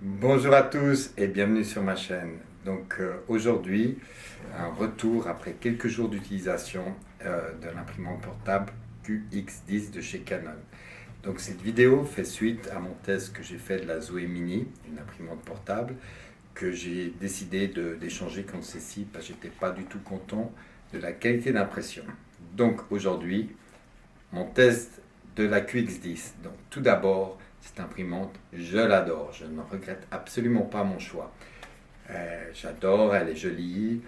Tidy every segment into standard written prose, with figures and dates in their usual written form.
Bonjour à tous et bienvenue sur ma chaîne. Aujourd'hui, un retour après quelques jours d'utilisation de l'imprimante portable QX10 de chez Canon. Donc cette vidéo fait suite à mon test que j'ai fait de la Zoé Mini, une imprimante portable, que j'ai décidé d'échanger contre celle-ci parce que j'étais pas du tout content de la qualité d'impression. Donc aujourd'hui, mon test de la QX10. Donc tout d'abord, cette imprimante, je l'adore. Je ne regrette absolument pas mon choix. J'adore, elle est jolie,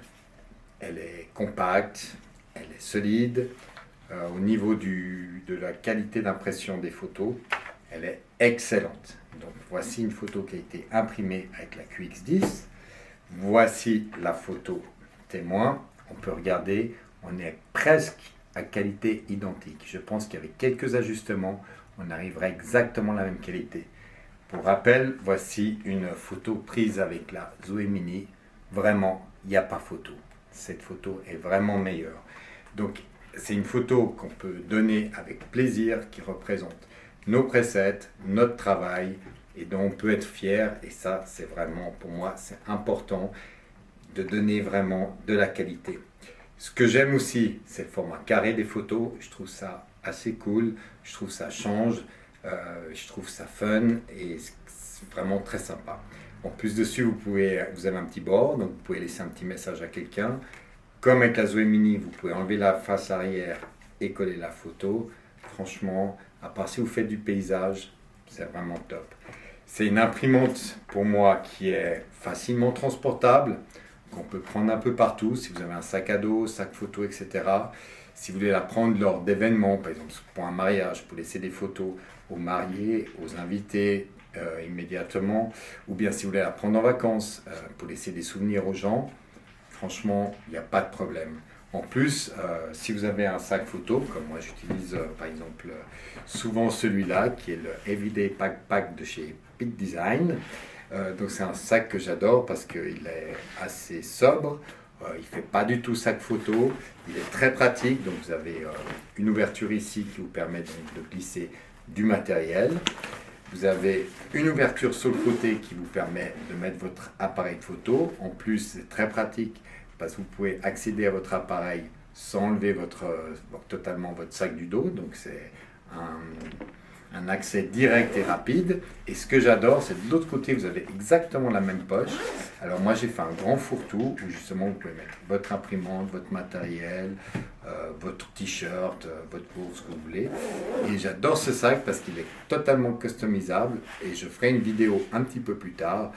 elle est compacte, elle est solide. Au niveau de la qualité d'impression des photos, elle est excellente. Donc voici une photo qui a été imprimée avec la QX10. Voici la photo témoin. On peut regarder, on est presque à qualité identique. Je pense qu'avec quelques ajustements, on arriverait exactement à la même qualité. Pour rappel, voici une photo prise avec la Zoé Mini. Vraiment, il n'y a pas photo. Cette photo est vraiment meilleure. Donc, c'est une photo qu'on peut donner avec plaisir, qui représente nos presets, notre travail, et dont on peut être fier. Et ça, c'est vraiment, pour moi, c'est important de donner vraiment de la qualité. Ce que j'aime aussi, c'est le format carré des photos. Je trouve ça assez cool. Je trouve ça change. Je trouve ça fun et c'est vraiment très sympa. En plus dessus, vous avez un petit bord, donc vous pouvez laisser un petit message à quelqu'un. Comme avec la Zoé Mini, vous pouvez enlever la face arrière et coller la photo. Franchement, à part si vous faites du paysage, c'est vraiment top. C'est une imprimante pour moi qui est facilement transportable, qu'on peut prendre un peu partout, si vous avez un sac à dos, sac photo, etc. Si vous voulez la prendre lors d'événements, par exemple pour un mariage, pour laisser des photos aux mariés, aux invités immédiatement, ou bien si vous voulez la prendre en vacances, pour laisser des souvenirs aux gens, franchement, il n'y a pas de problème. En plus, si vous avez un sac photo, comme moi j'utilise par exemple souvent celui-là, qui est le Everyday Pack de chez Peak Design. Donc c'est un sac que j'adore parce qu'il est assez sobre, il ne fait pas du tout sac photo, il est très pratique. Donc vous avez une ouverture ici qui vous permet donc de glisser du matériel. Vous avez une ouverture sur le côté qui vous permet de mettre votre appareil photo. En plus, c'est très pratique parce que vous pouvez accéder à votre appareil sans enlever totalement votre sac du dos. Donc c'est un accès direct et rapide. Et ce que j'adore, c'est de l'autre côté, vous avez exactement la même poche. Alors moi, j'ai fait un grand fourre-tout où justement, vous pouvez mettre votre imprimante, votre matériel, votre t-shirt, votre course, ce que vous voulez. Et j'adore ce sac parce qu'il est totalement customisable. Et je ferai une vidéo un petit peu plus tard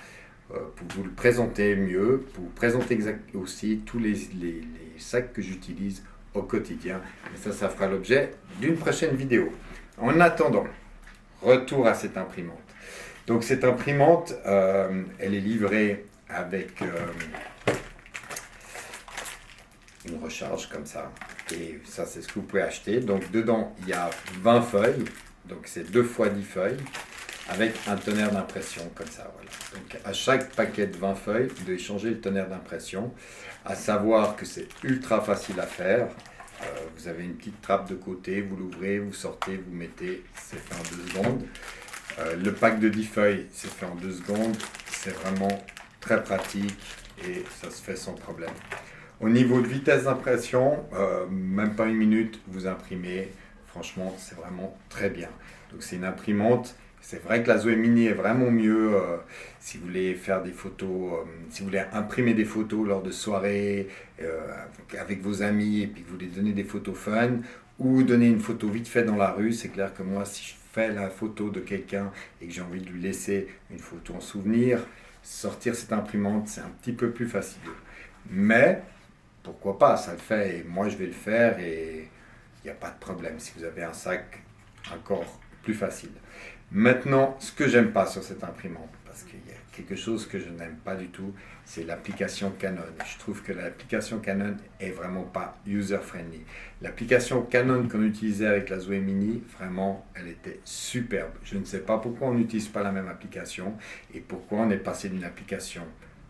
pour vous le présenter mieux, pour vous présenter aussi tous les sacs que j'utilise au quotidien. Et ça fera l'objet d'une prochaine vidéo. En attendant, retour à cette imprimante. Donc cette imprimante, elle est livrée avec une recharge comme ça. Et ça, c'est ce que vous pouvez acheter. Donc dedans, il y a 20 feuilles. Donc c'est 2 fois 10 feuilles avec un tonnerre d'impression comme ça. Voilà. Donc à chaque paquet de 20 feuilles, vous devez changer le tonnerre d'impression. À savoir que c'est ultra facile à faire. Vous avez une petite trappe de côté, vous l'ouvrez, vous sortez, vous mettez, c'est fait en 2 secondes. Le pack de 10 feuilles, c'est fait en 2 secondes. C'est vraiment très pratique et ça se fait sans problème. Au niveau de vitesse d'impression, même pas une minute, vous imprimez. Franchement, c'est vraiment très bien. Donc c'est une imprimante. C'est vrai que la Zoé Mini est vraiment mieux si vous voulez faire des photos, si vous voulez imprimer des photos lors de soirées avec vos amis et puis que vous voulez donner des photos fun ou donner une photo vite fait dans la rue. C'est clair que moi, si je fais la photo de quelqu'un et que j'ai envie de lui laisser une photo en souvenir, sortir cette imprimante, c'est un petit peu plus facile. Mais pourquoi pas, ça le fait et moi je vais le faire et il n'y a pas de problème si vous avez un sac encore plus facile. Maintenant, ce que j'aime pas sur cette imprimante, parce qu'il y a quelque chose que je n'aime pas du tout, c'est l'application Canon. Je trouve que l'application Canon est vraiment pas user-friendly. L'application Canon qu'on utilisait avec la Zoé Mini, vraiment, elle était superbe. Je ne sais pas pourquoi on n'utilise pas la même application et pourquoi on est passé d'une application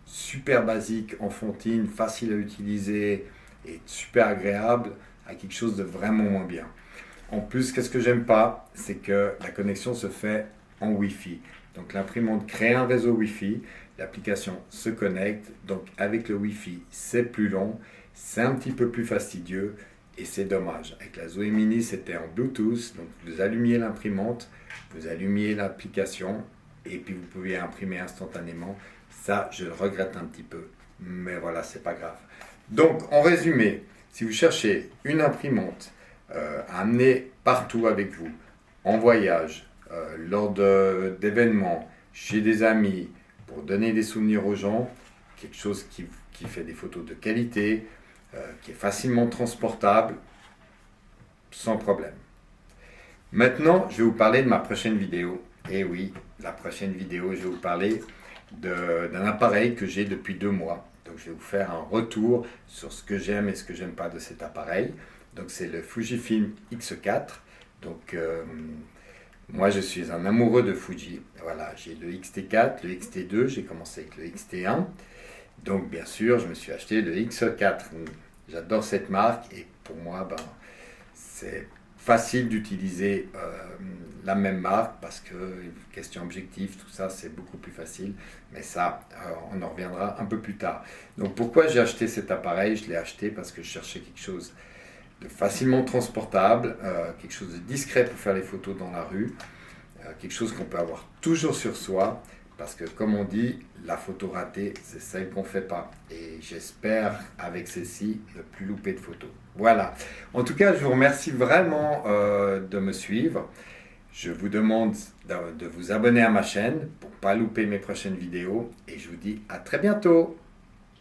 super basique, enfantine, facile à utiliser et super agréable à quelque chose de vraiment moins bien. En plus, qu'est-ce que j'aime pas, c'est que la connexion se fait en Wi-Fi. Donc l'imprimante crée un réseau Wi-Fi, l'application se connecte, donc avec le Wi-Fi c'est plus long, c'est un petit peu plus fastidieux et c'est dommage. Avec la Zoé Mini c'était en Bluetooth, donc vous allumiez l'imprimante, vous allumiez l'application et puis vous pouviez imprimer instantanément. Ça je le regrette un petit peu, mais voilà, c'est pas grave. Donc en résumé, si vous cherchez une imprimante à amener partout avec vous, en voyage, lors d'événements, chez des amis, pour donner des souvenirs aux gens, quelque chose qui fait des photos de qualité, qui est facilement transportable, sans problème. Maintenant, je vais vous parler de ma prochaine vidéo. Et oui, la prochaine vidéo, je vais vous parler d'un appareil que j'ai depuis 2 mois. Donc je vais vous faire un retour sur ce que j'aime et ce que j'aime pas de cet appareil. Donc c'est le Fujifilm X4. Donc moi je suis un amoureux de Fuji. Voilà, j'ai le X-T4, le X-T2, j'ai commencé avec le X-T1. Donc bien sûr, je me suis acheté le X4. J'adore cette marque et pour moi, c'est facile d'utiliser la même marque parce que question objectif, tout ça, c'est beaucoup plus facile. Mais ça, on en reviendra un peu plus tard. Donc pourquoi j'ai acheté cet appareil? Je l'ai acheté parce que je cherchais quelque chose de facilement transportable, quelque chose de discret pour faire les photos dans la rue, quelque chose qu'on peut avoir toujours sur soi. Parce que comme on dit, la photo ratée, c'est celle qu'on ne fait pas. Et j'espère, avec celle-ci, ne plus louper de photos. Voilà. En tout cas, je vous remercie vraiment de me suivre. Je vous demande de vous abonner à ma chaîne pour ne pas louper mes prochaines vidéos. Et je vous dis à très bientôt.